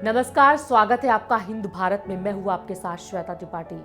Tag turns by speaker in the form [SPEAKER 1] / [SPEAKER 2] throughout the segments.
[SPEAKER 1] नमस्कार, स्वागत है आपका हिंद भारत में। मैं हूँ आपके साथ श्वेता त्रिपाठी।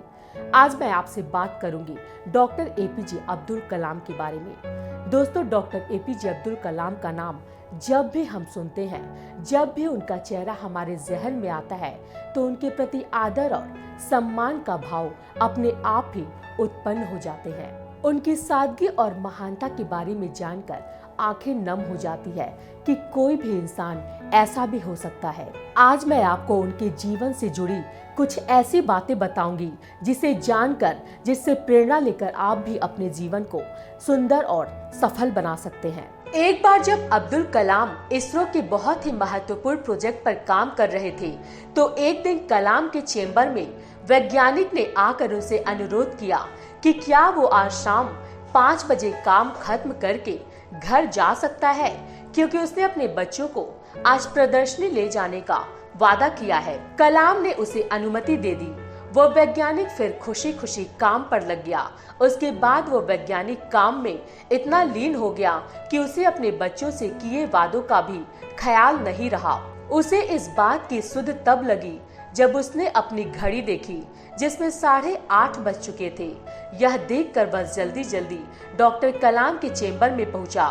[SPEAKER 1] आज मैं आपसे बात करूंगी डॉक्टर एपीजे अब्दुल कलाम के बारे में। दोस्तों, डॉक्टर एपीजे अब्दुल कलाम का नाम जब भी हम सुनते हैं, जब भी उनका चेहरा हमारे जहन में आता है, तो उनके प्रति आदर और सम्मान का भाव अपने आप ही उत्पन्न हो जाते हैं। उनकी सादगी और महानता के बारे में जानकर आंखें नम हो जाती है कि कोई भी इंसान ऐसा भी हो सकता है। आज मैं आपको उनके जीवन से जुड़ी कुछ ऐसी बातें बताऊंगी जिससे प्रेरणा लेकर आप भी अपने जीवन को सुंदर और सफल बना सकते हैं। एक बार जब अब्दुल कलाम इसरो के बहुत ही महत्वपूर्ण प्रोजेक्ट पर काम कर रहे थे, तो एक दिन कलाम के चेंबर में वैज्ञानिक ने आकर उनसे अनुरोध किया कि क्या वो आज शाम 5 बजे काम खत्म करके घर जा सकता है, क्योंकि उसने अपने बच्चों को आज प्रदर्शनी ले जाने का वादा किया है। कलाम ने उसे अनुमति दे दी। वो वैज्ञानिक फिर खुशी खुशी काम पर लग गया। उसके बाद वो वैज्ञानिक काम में इतना लीन हो गया कि उसे अपने बच्चों से किए वादों का भी ख्याल नहीं रहा। उसे इस बात की सुध तब लगी जब उसने अपनी घड़ी देखी, जिसमें 8:30 बज चुके थे। यह देखकर वह जल्दी जल्दी डॉक्टर कलाम के चेंबर में पहुंचा,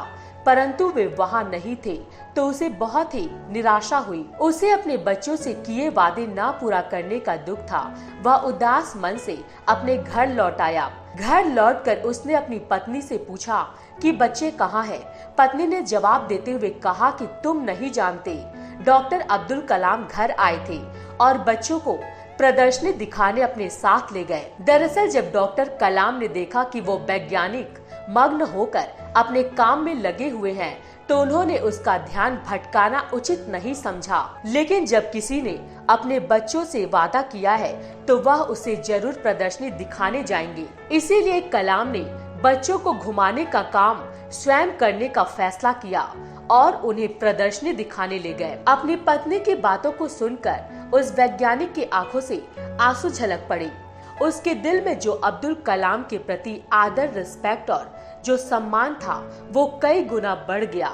[SPEAKER 1] परंतु वे वहां नहीं थे, तो उसे बहुत ही निराशा हुई। उसे अपने बच्चों से किए वादे ना पूरा करने का दुख था। वह उदास मन से अपने घर लौट आया। घर लौटकर उसने अपनी पत्नी से पूछा कि बच्चे कहाँ हैं? पत्नी ने जवाब देते हुए कहा कि तुम नहीं जानते, डॉक्टर अब्दुल कलाम घर आए थे और बच्चों को प्रदर्शनी दिखाने अपने साथ ले गए। दरअसल जब डॉक्टर कलाम ने देखा कि वो वैज्ञानिक मग्न होकर अपने काम में लगे हुए हैं, तो उन्होंने उसका ध्यान भटकाना उचित नहीं समझा। लेकिन जब किसी ने अपने बच्चों से वादा किया है, तो वह उसे जरूर प्रदर्शनी दिखाने जाएंगे। इसीलिए कलाम ने बच्चों को घुमाने का काम स्वयं करने का फैसला किया और उन्हें प्रदर्शनी दिखाने ले गए। अपनी पत्नी की बातों को सुनकर उस वैज्ञानिक की आंखों से आंसू झलक पड़े। उसके दिल में जो अब्दुल कलाम के प्रति आदर, रिस्पेक्ट और जो सम्मान था, वो कई गुना बढ़ गया।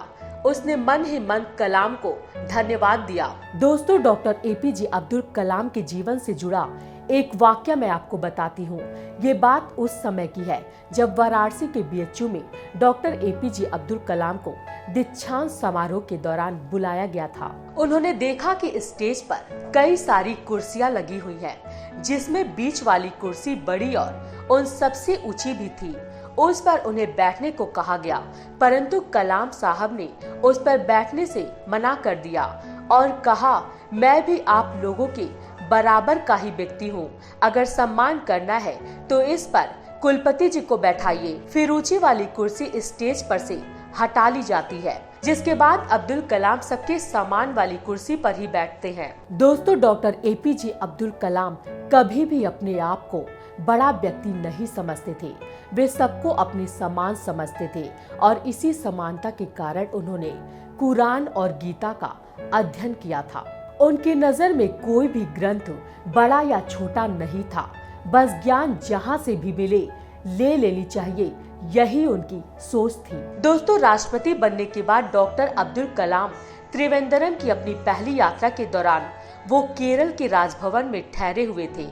[SPEAKER 1] उसने मन ही मन कलाम को धन्यवाद दिया। दोस्तों, डॉक्टर एपीजे अब्दुल कलाम के जीवन से जुड़ा एक वाक्य मैं आपको बताती हूँ। ये बात उस समय की है जब वाराणसी के बीएचयू में डॉक्टर एपीजे अब्दुल कलाम को दीक्षांत समारोह के दौरान बुलाया गया था। उन्होंने देखा कि स्टेज पर कई सारी कुर्सियां लगी हुई हैं, जिसमें बीच वाली कुर्सी बड़ी और उन सबसे ऊंची भी थी। उस पर उन्हें बैठने को कहा गया, परंतु कलाम साहब ने उस पर बैठने से मना कर दिया और कहा, मैं भी आप लोगों के बराबर का ही व्यक्ति हूँ। अगर सम्मान करना है तो इस पर कुलपति जी को बैठाइए। फिर ऊंची वाली कुर्सी स्टेज पर से हटा ली जाती है, जिसके बाद अब्दुल कलाम सबके सामान वाली कुर्सी पर ही बैठते हैं। दोस्तों, डॉक्टर एपीजे अब्दुल कलाम कभी भी अपने आप को बड़ा व्यक्ति नहीं समझते थे। वे सबको अपने समान समझते थे और इसी समानता के कारण उन्होंने कुरान और गीता का अध्ययन किया था। उनकी नजर में कोई भी ग्रंथ बड़ा या छोटा नहीं था, बस ज्ञान जहाँ से भी मिले ले लेनी चाहिए, यही उनकी सोच थी। दोस्तों, राष्ट्रपति बनने के बाद डॉक्टर अब्दुल कलाम त्रिवेंद्रम की अपनी पहली यात्रा के दौरान वो केरल के राजभवन में ठहरे हुए थे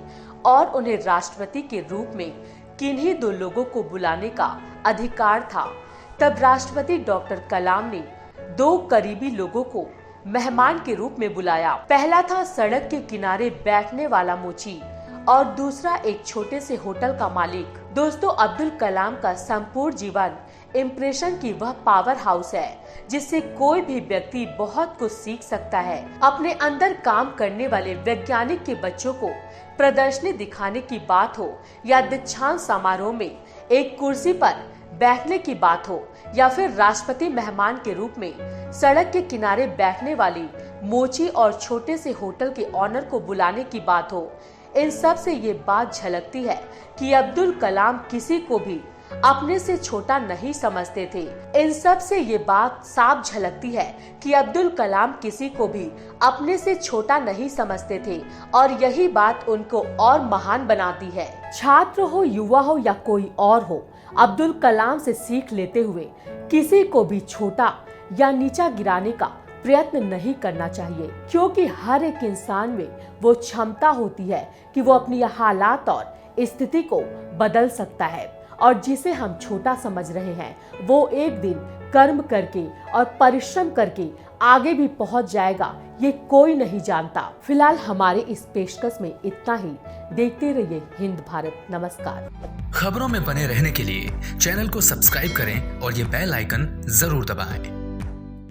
[SPEAKER 1] और उन्हें राष्ट्रपति के रूप में किन्हीं 2 लोगों को बुलाने का अधिकार था। तब राष्ट्रपति डॉक्टर कलाम ने 2 करीबी लोगों को मेहमान के रूप में बुलाया। पहला था सड़क के किनारे बैठने वाला मोची और दूसरा एक छोटे से होटल का मालिक। दोस्तों, अब्दुल कलाम का संपूर्ण जीवन इम्प्रेशन की वह पावर हाउस है, जिससे कोई भी व्यक्ति बहुत कुछ सीख सकता है। अपने अंदर काम करने वाले वैज्ञानिक के बच्चों को प्रदर्शनी दिखाने की बात हो, या दीक्षांत समारोह में एक कुर्सी पर बैठने की बात हो, या फिर राष्ट्रपति मेहमान के रूप में सड़क के किनारे बैठने वाली मोची और छोटे से होटल के ऑनर को बुलाने की बात हो, इन सब से ये बात झलकती है कि अब्दुल कलाम किसी को भी अपने से छोटा नहीं समझते थे। इन सब से ये बात साफ झलकती है कि अब्दुल कलाम किसी को भी अपने से छोटा नहीं समझते थे और यही बात उनको और महान बनाती है। छात्र हो, युवा हो या कोई और हो, अब्दुल कलाम से सीख लेते हुए किसी को भी छोटा या नीचा गिराने का प्रयत्न नहीं करना चाहिए, क्योंकि हर एक इंसान में वो क्षमता होती है कि वो अपनी हालात और स्थिति को बदल सकता है, और जिसे हम छोटा समझ रहे हैं वो एक दिन कर्म करके और परिश्रम करके आगे भी पहुंच जाएगा, ये कोई नहीं जानता। फिलहाल हमारे इस पेशकश में इतना ही। देखते रहिए हिंद भारत। नमस्कार।
[SPEAKER 2] खबरों में बने रहने के लिए चैनल को सब्सक्राइब करें और ये बेल आइकन जरूर दबाएं।